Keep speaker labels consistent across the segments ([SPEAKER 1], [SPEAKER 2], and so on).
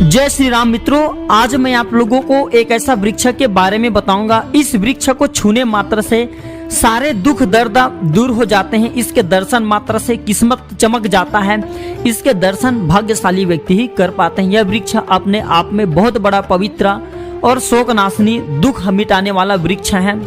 [SPEAKER 1] जय श्री राम मित्रों, आज मैं आप लोगों को एक ऐसा वृक्ष के बारे में बताऊंगा। इस वृक्ष को छूने मात्र से सारे दुख दर्द दूर हो जाते हैं। इसके दर्शन मात्र से किस्मत चमक जाता है। इसके दर्शन भाग्यशाली व्यक्ति ही कर पाते हैं। यह वृक्ष अपने आप में बहुत बड़ा पवित्र और शोकनाशनी दुख मिटाने वाला वृक्ष है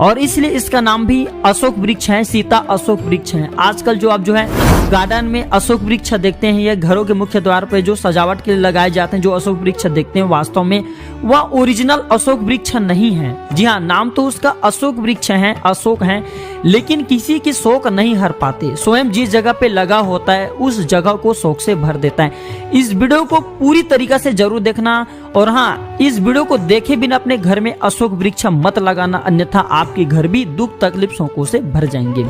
[SPEAKER 1] और इसलिए इसका नाम भी अशोक वृक्ष है, सीता अशोक वृक्ष है। आजकल जो आप जो है गार्डन में अशोक वृक्ष देखते हैं, यह घरों के मुख्य द्वार पर जो सजावट के लिए लगाए जाते हैं, जो अशोक वृक्ष देखते हैं वास्तव में वह ओरिजिनल अशोक वृक्ष नहीं है। जी हाँ, नाम तो उसका अशोक वृक्ष है, अशोक है, लेकिन किसी की शोक नहीं हर पाते। स्वयं जिस जगह पे लगा होता है उस जगह को शोक से भर देता है। इस वीडियो को पूरी तरीके से जरूर देखना और हाँ, इस वीडियो को देखे बिना अपने घर में अशोक वृक्ष मत लगाना, अन्यथा आपके घर भी दुख तकलीफ शोकों से भर जाएंगे।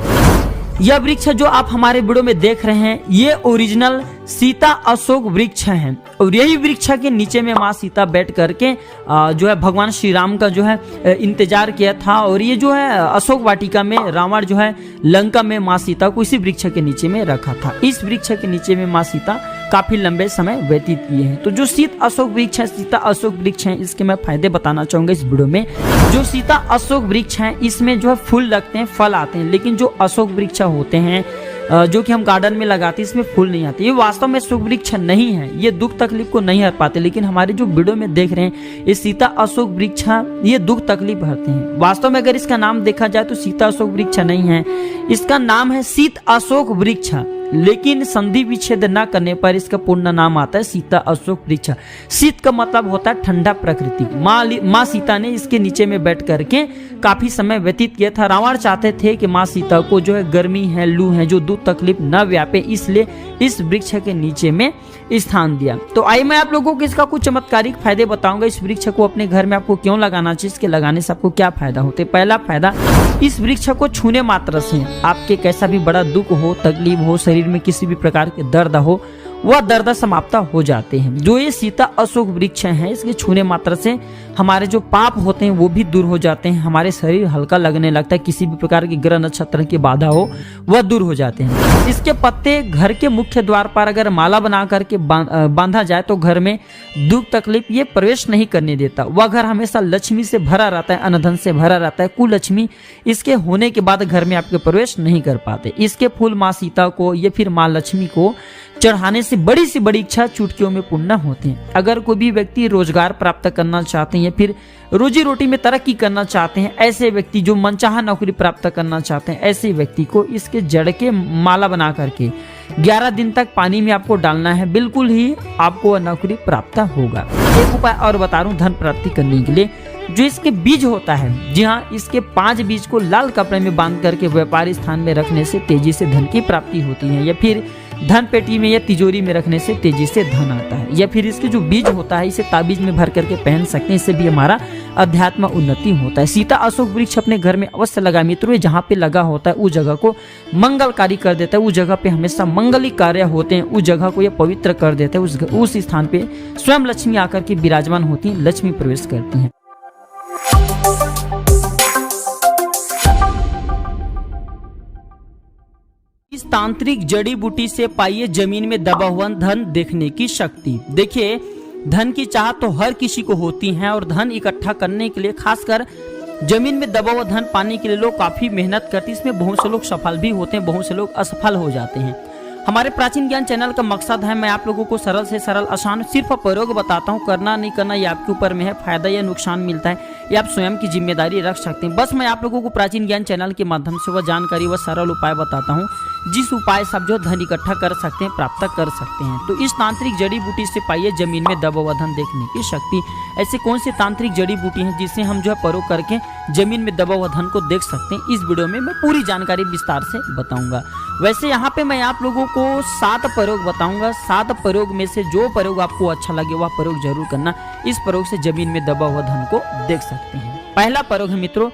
[SPEAKER 1] यह वृक्ष जो आप हमारे वीडियो में देख रहे हैं ये ओरिजिनल सीता अशोक वृक्ष है और यही वृक्ष के नीचे में माँ सीता बैठ करके जो है भगवान श्री राम का जो है इंतजार किया था। और ये जो है अशोक वाटिका में रावण जो है लंका में माँ सीता को इसी वृक्ष के नीचे में रखा था। इस वृक्ष के नीचे में माँ सीता काफी लंबे समय व्यतीत किए हैं। तो जो सीता अशोक वृक्ष है, सीता अशोक वृक्ष है, इसके मैं फायदे बताना चाहूंगा इस वीडियो में। जो सीता अशोक वृक्ष है इसमें जो है फूल लगते हैं, फल आते हैं, लेकिन जो अशोक वृक्ष होते हैं जो कि हम गार्डन में लगाते हैं इसमें फूल नहीं आते। ये वास्तव में अशोक वृक्ष नहीं है, ये दुख तकलीफ को नहीं हर पाते। लेकिन हमारे जो वीडियो में देख रहे हैं ये सीता अशोक वृक्ष ये दुख तकलीफ हरते हैं। वास्तव में अगर इसका नाम देखा जाए तो सीता अशोक वृक्ष नहीं है, इसका नाम है शीत अशोक वृक्ष, लेकिन संधि विच्छेद न करने पर इसका पूर्ण नाम आता है सीता अशोक वृक्ष। शीत का मतलब होता है ठंडा प्रकृति। माँ सीता ने इसके नीचे में बैठ करके काफी समय व्यतीत किया था। रावण चाहते थे कि माँ सीता को जो है गर्मी है, लू है, जो दुख तकलीफ न व्यापे, इसलिए इस वृक्ष के नीचे में स्थान दिया। तो आइए मैं आप लोगों को इसका कुछ चमत्कारिक फायदे बताऊंगा। इस वृक्ष को अपने घर में आपको क्यों लगाना चाहिए, इसके लगाने से आपको क्या फायदा होते। पहला फायदा, इस वृक्ष को छूने मात्र से आपके कैसा भी बड़ा दुख हो, तकलीफ हो, शरीर में किसी भी प्रकार के दर्द हो, वह दर्द समाप्त हो जाते हैं। जो ये सीता अशोक वृक्ष है इसके छूने मात्र से हमारे जो पाप होते हैं वो भी दूर हो जाते हैं। हमारे शरीर हल्का लगने लगता है, किसी भी प्रकार की ग्रह नक्षत्र की बाधा हो वह दूर हो जाते हैं। इसके पत्ते घर के मुख्य द्वार पर अगर माला बना करके बांधा जाए तो घर में दुख तकलीफ ये प्रवेश नहीं करने देता। वह घर हमेशा लक्ष्मी से भरा रहता है, अनधन से भरा रहता है। कुलक्ष्मी इसके होने के बाद घर में आपके प्रवेश नहीं कर पाते। इसके फूल माँ सीता को या फिर माँ लक्ष्मी को चढ़ाने से बड़ी सी बड़ी इच्छा चुटकियों में पूर्ण होती है। अगर कोई भी व्यक्ति रोजगार प्राप्त करना चाहते हैं या फिर रोजी रोटी में तरक्की करना चाहते हैं, ऐसे व्यक्ति जो मनचाहा नौकरी प्राप्त करना चाहते हैं, ऐसे व्यक्ति को इसके जड़ के माला बना करके 11 दिन तक पानी में आपको डालना है, बिल्कुल ही आपको नौकरी प्राप्त होगा। एक उपाय और बता रहा हूँ धन प्राप्ति करने के लिए। जो इसके बीज होता है, जी हाँ, इसके 5 बीज को लाल कपड़े में बांध करके व्यापारी स्थान में रखने से तेजी से धन की प्राप्ति होती है, या फिर धन पेटी में या तिजोरी में रखने से तेजी से धन आता है, या फिर इसके जो बीज होता है इसे ताबीज में भर करके पहन सकते हैं। इससे भी हमारा अध्यात्म उन्नति होता है। सीता अशोक वृक्ष अपने घर में अवश्य लगाए मित्रों। जहाँ पे लगा होता है उस जगह को मंगलकारी कर देता है। उस जगह पे हमेशा मंगली कार्य होते हैं। उस जगह को यह पवित्र कर देता है। उस स्थान पे स्वयं लक्ष्मी आकर के विराजमान होती है, लक्ष्मी प्रवेश करती है। इस तांत्रिक जड़ी बूटी से पाइए जमीन में दबा हुआ धन देखने की शक्ति। देखिए, धन की चाहत तो हर किसी को होती है और धन इकट्ठा करने के लिए, खासकर जमीन में दबा हुआ धन पाने के लिए लोग काफी मेहनत करते हैं। इसमें बहुत से लोग सफल भी होते हैं, बहुत से लोग असफल हो जाते हैं। हमारे प्राचीन ज्ञान चैनल का मकसद है मैं आप लोगों को सरल से सरल आसान सिर्फ प्रयोग बताता हूँ। करना नहीं करना ये आपके ऊपर में है। फायदा या नुकसान मिलता है ये आप स्वयं की जिम्मेदारी रख सकते हैं। बस मैं आप लोगों को प्राचीन ज्ञान चैनल के माध्यम से वह जानकारी, वह सरल उपाय बताता हूँ जिस उपाय से आप जो धन इकट्ठा कर सकते हैं, प्राप्त कर सकते हैं। तो इस तांत्रिक जड़ी बूटी से पाइए जमीन में दबा हुआ धन देखने की शक्ति। ऐसे कौन सी तांत्रिक जड़ी बूटी है जिसे हम जो है प्रयोग करके जमीन में दबा हुआ धन को देख सकते हैं, इस वीडियो में मैं पूरी जानकारी विस्तार से बताऊंगा। वैसे यहाँ पे मैं आप लोगों को 7 प्रयोग बताऊंगा। 7 प्रयोग में से जो प्रयोग आपको अच्छा लगे वह प्रयोग जरूर करना। इस प्रयोग से जमीन में दबा हुआ धन को देख सकते हैं। पहला प्रयोग है मित्रों,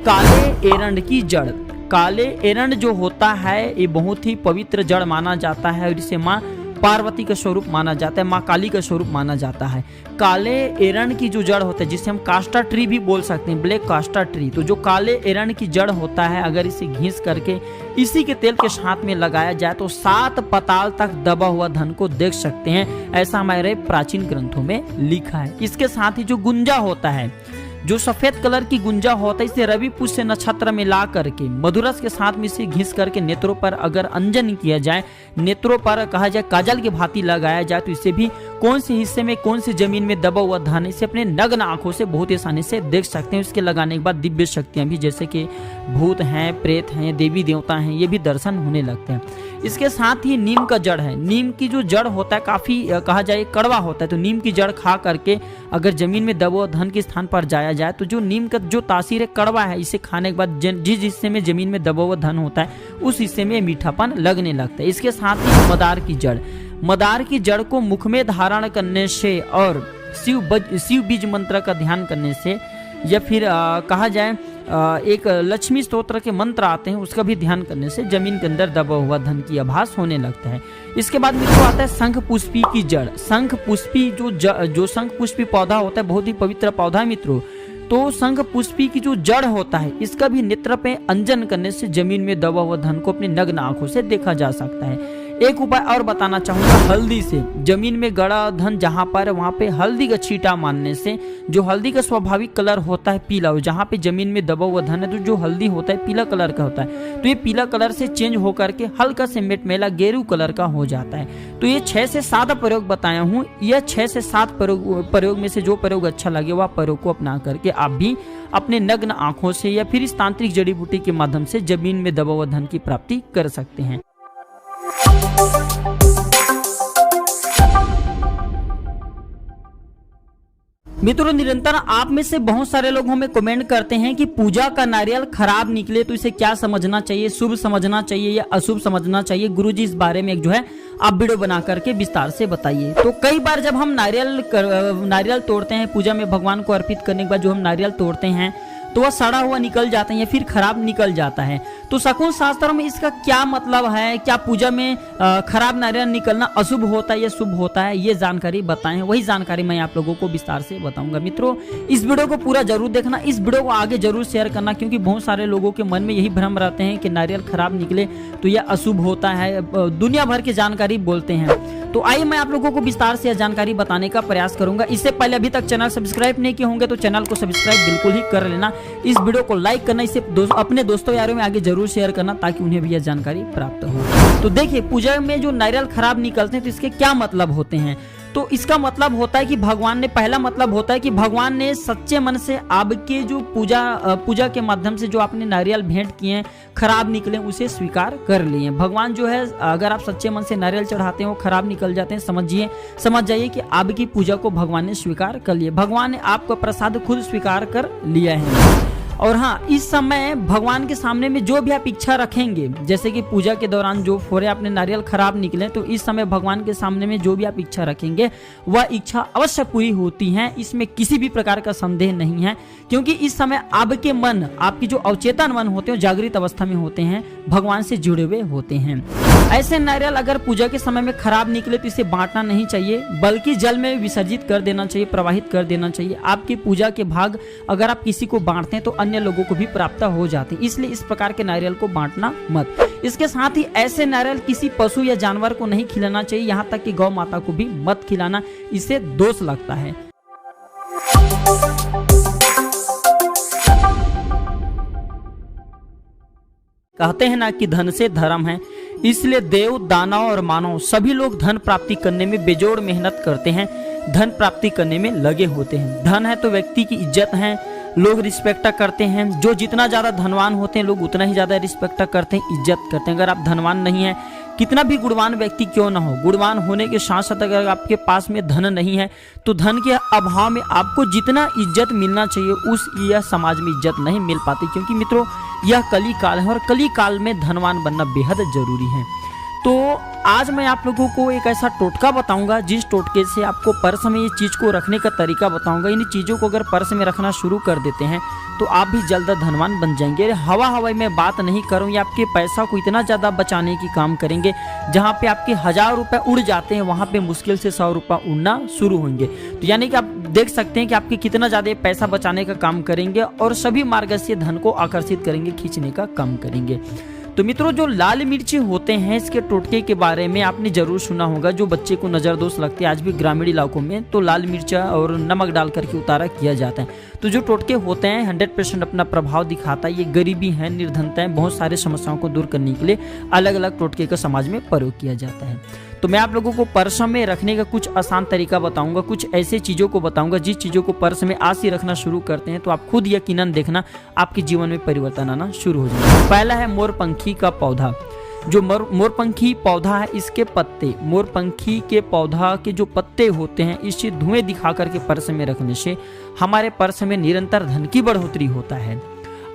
[SPEAKER 1] काले एरंड की जड़। काले एरंड जो होता है ये बहुत ही पवित्र जड़ माना जाता है और इसे माँ पार्वती का स्वरूप माना जाता है, माँ काली का स्वरूप माना जाता है। काले एरण की जो जड़ होता है, जिसे हम कास्टा ट्री भी बोल सकते हैं, ब्लैक कास्टा ट्री, तो जो काले एरण की जड़ होता है, अगर इसे घिस करके इसी के तेल के साथ में लगाया जाए तो 7 पाताल तक दबा हुआ धन को देख सकते हैं, ऐसा हमारे प्राचीन ग्रंथों में लिखा है। इसके साथ ही जो गुंजा होता है, जो सफेद कलर की गुंजा होता है, इसे रवि पुष्य नक्षत्र में ला करके मधुरस के साथ में इसे घिस करके नेत्रों पर अगर अंजन किया जाए, नेत्रों पर कहा जाए काजल की भांति लगाया जाए, तो इसे भी कौन से हिस्से में कौन सी जमीन में दबा हुआ धन, इसे अपने नग्न आंखों से बहुत आसानी से देख सकते हैं। इसके लगाने के बाद दिव्य शक्तियां भी, जैसे कि भूत हैं, प्रेत हैं, देवी देवता हैं, ये भी दर्शन होने लगते हैं। इसके साथ ही नीम का जड़ है, नीम की जो जड़ होता है काफी कहा जाए कड़वा होता है, तो नीम की जड़ खा करके अगर जमीन में दबा धन के स्थान पर जाया जाए तो जो नीम का जो तासीर है कड़वा है, इसे खाने के बाद जिस हिस्से में जमीन में दबा हुआ धन होता है उस हिस्से में मीठापन लगने लगता है। इसके साथ ही मदार की जड़, मदार की जड़ को मुख में धारण करने से और शिव बीज मंत्र का ध्यान करने से, या फिर कहा जाए एक लक्ष्मी स्तोत्र के मंत्र आते हैं, उसका भी ध्यान करने से जमीन के अंदर दबा हुआ धन की आभास होने लगता है। इसके बाद मित्रों आता है शंख पुष्पी की जड़। शंख पुष्पी जो शंख पुष्पी पौधा होता है, बहुत ही पवित्र पौधा है मित्रों। तो शंख पुष्पी की जो जड़ होता है, इसका भी नेत्र पे अंजन करने से जमीन में दबा हुआ धन को अपनी नग्न आंखों से देखा जा सकता है। एक उपाय और बताना चाहूंगा, हल्दी से जमीन में गड़ा धन जहां पर, वहां पे हल्दी का छींटा मारने से, जो हल्दी का स्वाभाविक कलर होता है पीला, जहां पे जमीन में दबा हुआ धन है तो जो हल्दी होता है पीला कलर का होता है, तो ये पीला कलर से चेंज होकर के हल्का से मेटमेला गेरू कलर का हो जाता है। तो ये 6 से 7 प्रयोग बताया हूँ, यह 6 से 7 प्रयोग में से जो प्रयोग अच्छा लगे वह प्रयोग को अपना करके आप भी अपने नग्न आंखों से या फिर इस तांत्रिक जड़ी बूटी के माध्यम से जमीन में दबा हुआ धन की प्राप्ति कर सकते हैं। मित्रों, निरंतर आप में से बहुत सारे लोग हमें कमेंट करते हैं कि पूजा का नारियल खराब निकले तो इसे क्या समझना चाहिए, शुभ समझना चाहिए या अशुभ समझना चाहिए। गुरुजी इस बारे में एक जो है आप वीडियो बना करके विस्तार से बताइए। तो कई बार जब हम नारियल तोड़ते हैं, पूजा में भगवान को अर्पित करने के बाद जो हम नारियल तोड़ते हैं तो वह सड़ा हुआ निकल जाता है या फिर खराब निकल जाता है। तो शकुन शास्त्र में इसका क्या मतलब है, क्या पूजा में खराब नारियल निकलना अशुभ होता है या शुभ होता है, ये जानकारी बताएं। वही जानकारी मैं आप लोगों को विस्तार से बताऊंगा। मित्रों, इस वीडियो को पूरा जरूर देखना, इस वीडियो को आगे जरूर शेयर करना, क्योंकि बहुत सारे लोगों के मन में यही भ्रम रहते हैं कि नारियल खराब निकले तो यह अशुभ होता है, दुनिया भर की जानकारी बोलते हैं। तो आइए मैं आप लोगों को विस्तार से जानकारी बताने का प्रयास करूंगा। इससे पहले अभी तक चैनल सब्सक्राइब नहीं किए होंगे तो चैनल को सब्सक्राइब बिल्कुल ही कर लेना, इस वीडियो को लाइक करना, इसे अपने दोस्तों यारों में आगे जरूर शेयर करना ताकि उन्हें भी यह जानकारी प्राप्त हो। तो देखिए, पूजा में जो नारियल खराब निकलते हैं तो इसके क्या मतलब होते हैं। तो इसका मतलब होता है कि भगवान ने, पहला मतलब होता है कि भगवान ने सच्चे मन से आपके जो पूजा के माध्यम से जो आपने नारियल भेंट किए हैं खराब निकले, उसे स्वीकार कर लिए। भगवान जो है, अगर आप सच्चे मन से नारियल चढ़ाते हैं वो खराब निकल जाते हैं, समझ जाइए कि आपकी पूजा को भगवान ने स्वीकार कर लिया, भगवान ने आपका प्रसाद खुद स्वीकार कर लिया है। और हाँ, इस समय भगवान के सामने में जो भी आप इच्छा रखेंगे, जैसे कि पूजा के दौरान जो फोड़े आपने नारियल खराब निकले, तो इस समय भगवान के सामने में जो भी आप इच्छा रखेंगे वह इच्छा अवश्य पूरी होती है, इसमें किसी भी प्रकार का संदेह नहीं है। क्योंकि इस समय आपके मन, आपकी जो अवचेतन मन होते हैं, जागृत अवस्था में होते हैं, भगवान से जुड़े हुए होते हैं। ऐसे नारियल अगर पूजा के समय में खराब निकले तो इसे बांटना नहीं चाहिए, बल्कि जल में विसर्जित कर देना चाहिए, प्रवाहित कर देना चाहिए। आपकी पूजा के भाग अगर आप किसी को बांटते हैं तो अन्य लोगों को भी प्राप्त हो जाते हैं, इसलिए इस प्रकार के नारियल को बांटना मत। इसके साथ ही ऐसे नारियल किसी पशु या जानवर को नहीं खिलाना चाहिए, यहाँ तक कि गौ माता को भी मत खिलाना, इससे दोष लगता है। कहते हैं ना कि धन से धर्म है, इसलिए देव, दानव और मानव सभी लोग धन प्राप्ति करने में बेजोड़ मेहनत करते हैं, धन प्राप्ति करने में लगे होते हैं। धन है तो व्यक्ति की इज्जत है, लोग रिस्पेक्ट करते हैं। जो जितना ज्यादा धनवान होते हैं लोग उतना ही ज्यादा रिस्पेक्ट करते हैं, इज्जत करते हैं। अगर आप धनवान नहीं है, कितना भी गुणवान व्यक्ति क्यों ना हो, गुणवान होने के साथ साथ अगर आपके पास में धन नहीं है तो धन के अभाव में आपको जितना इज्जत मिलना चाहिए उस यह समाज में इज्जत नहीं मिल पाती। क्योंकि मित्रों, यह कली काल है और कली काल में धनवान बनना बेहद जरूरी है। तो आज मैं आप लोगों को एक ऐसा टोटका बताऊंगा जिस टोटके से आपको पर्स में ये चीज को रखने का तरीका बताऊंगा। इन चीजों को अगर पर्स में रखना शुरू कर देते हैं तो आप भी जल्द धनवान बन जाएंगे। हवा हवाई में बात नहीं करूँ, ये आपके पैसा को इतना ज़्यादा बचाने की काम करेंगे। जहाँ पे आपके 1000 रुपये उड़ जाते हैं वहाँ पे मुश्किल से 100 रुपये उड़ना शुरू होंगे। तो यानी कि आप देख सकते हैं कि आपके कितना ज़्यादा पैसा बचाने का काम करेंगे और सभी मार्ग से धन को आकर्षित करेंगे, खींचने का काम करेंगे। तो मित्रों, जो लाल मिर्ची होते हैं इसके टोटके के बारे में आपने जरूर सुना होगा। जो बच्चे को नजर दोष लगते हैं आज भी ग्रामीण इलाकों में, तो लाल मिर्चा और नमक डाल करके उतारा किया जाता है। तो जो टोटके होते हैं 100% अपना प्रभाव दिखाता है। ये गरीबी है, निर्धनता है, बहुत सारे समस्याओं को दूर करने के लिए अलग अलग टोटके का समाज में प्रयोग किया जाता है। तो मैं आप लोगों को पर्स में रखने का कुछ आसान तरीका बताऊंगा, कुछ ऐसे चीज़ों को बताऊंगा जिस चीज़ों को पर्स में आज ही रखना शुरू करते हैं तो आप खुद यकीनन देखना आपके जीवन में परिवर्तन आना शुरू हो जाएगा। पहला है मोरपंखी का पौधा। जो मोरपंखी पौधा है इसके पत्ते, मोरपंखी के पौधा के जो पत्ते होते हैं इससे धुएं दिखा करके पर्स में रखने से हमारे पर्स में निरंतर धन की बढ़ोतरी होता है।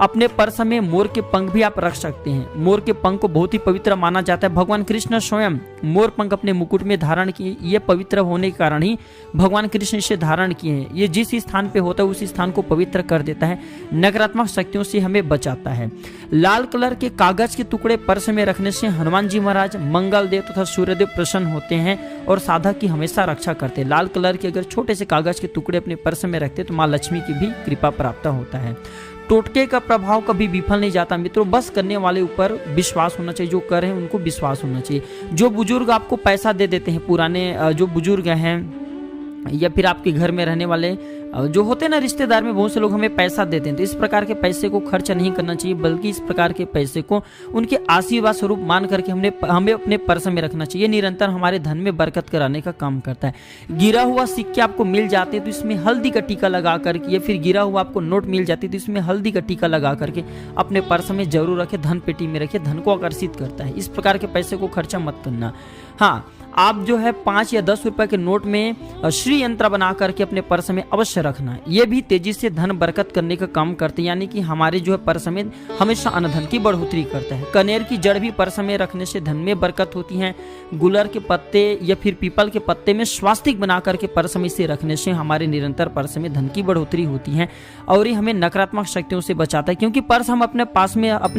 [SPEAKER 1] अपने पर्स में मोर के पंख भी आप रख सकते हैं। मोर के पंख को बहुत ही पवित्र माना जाता है। भगवान कृष्ण स्वयं मोर पंख अपने मुकुट में धारण किए। ये पवित्र होने के कारण ही भगवान कृष्ण इसे धारण किए हैं। ये जिस स्थान पे होता है उस स्थान को पवित्र कर देता है, नकारात्मक शक्तियों से हमें बचाता है। लाल कलर के कागज के टुकड़े पर्स में रखने से हनुमान जी महाराज, मंगल देव तथा सूर्यदेव प्रसन्न होते हैं और साधक की हमेशा रक्षा करते हैं। लाल कलर के अगर छोटे से कागज के टुकड़े अपने पर्स में रखते तो माँ लक्ष्मी की भी कृपा प्राप्त होता है। टोटके का प्रभाव कभी विफल नहीं जाता मित्रों, बस करने वाले ऊपर विश्वास होना चाहिए। जो कर रहे हैं उनको विश्वास होना चाहिए। जो बुजुर्ग आपको पैसा दे देते हैं, पुराने जो बुजुर्ग हैं या फिर आपके घर में रहने वाले जो होते हैं ना रिश्तेदार में, बहुत से लोग हमें पैसा देते हैं, तो इस प्रकार के पैसे को खर्च नहीं करना चाहिए, बल्कि इस प्रकार के पैसे को उनके आशीर्वाद स्वरूप मान करके हमें अपने पर्स में रखना चाहिए। निरंतर हमारे धन में बरकत कराने का काम करता है। गिरा हुआ सिक्के आपको मिल जाते हैं तो इसमें हल्दी का टीका लगा करके, या फिर गिरा हुआ आपको नोट मिल जाती है तो इसमें हल्दी का टीका लगा करके अपने पर्स में जरूर रखें, धन पेटी में रखें, धन को आकर्षित करता है। इस प्रकार के पैसे को खर्चा मत करना। हाँ, आप जो है 5 या 10 रुपए के नोट में श्री यंत्र बना करके अपने पर्स में अवश्य रखना। ये भी तेजी से धन बरकत करने का काम करते हैं, यानी कि हमारे जो है पर्स में हमेशा अनधन की बढ़ोतरी करता है। कनेर की जड़ भी पर्स में रखने से धन में बरकत होती है। गुलर के पत्ते या फिर पीपल के पत्ते में स्वास्तिक बना करके पर्स में से रखने से हमारे निरंतर पर्स में धन की बढ़ोतरी होती है और ये हमें नकारात्मक शक्तियों से बचाता है। क्योंकि पर्स हम अपने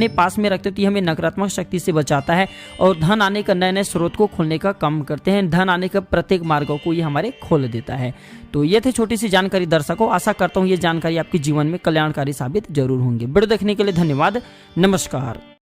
[SPEAKER 1] पास में रखते तो ये हमें नकारात्मक शक्ति से बचाता है और धन आने का नए नए स्रोत को खोलने का काम करते हैं। धन आने के प्रत्येक मार्गों को ये हमारे खोल देता है। तो ये थे छोटी सी जानकारी दर्शकों। आशा करता हूँ ये जानकारी आपके जीवन में कल्याणकारी साबित जरूर होंगे। वीडियो देखने के लिए धन्यवाद। नमस्कार।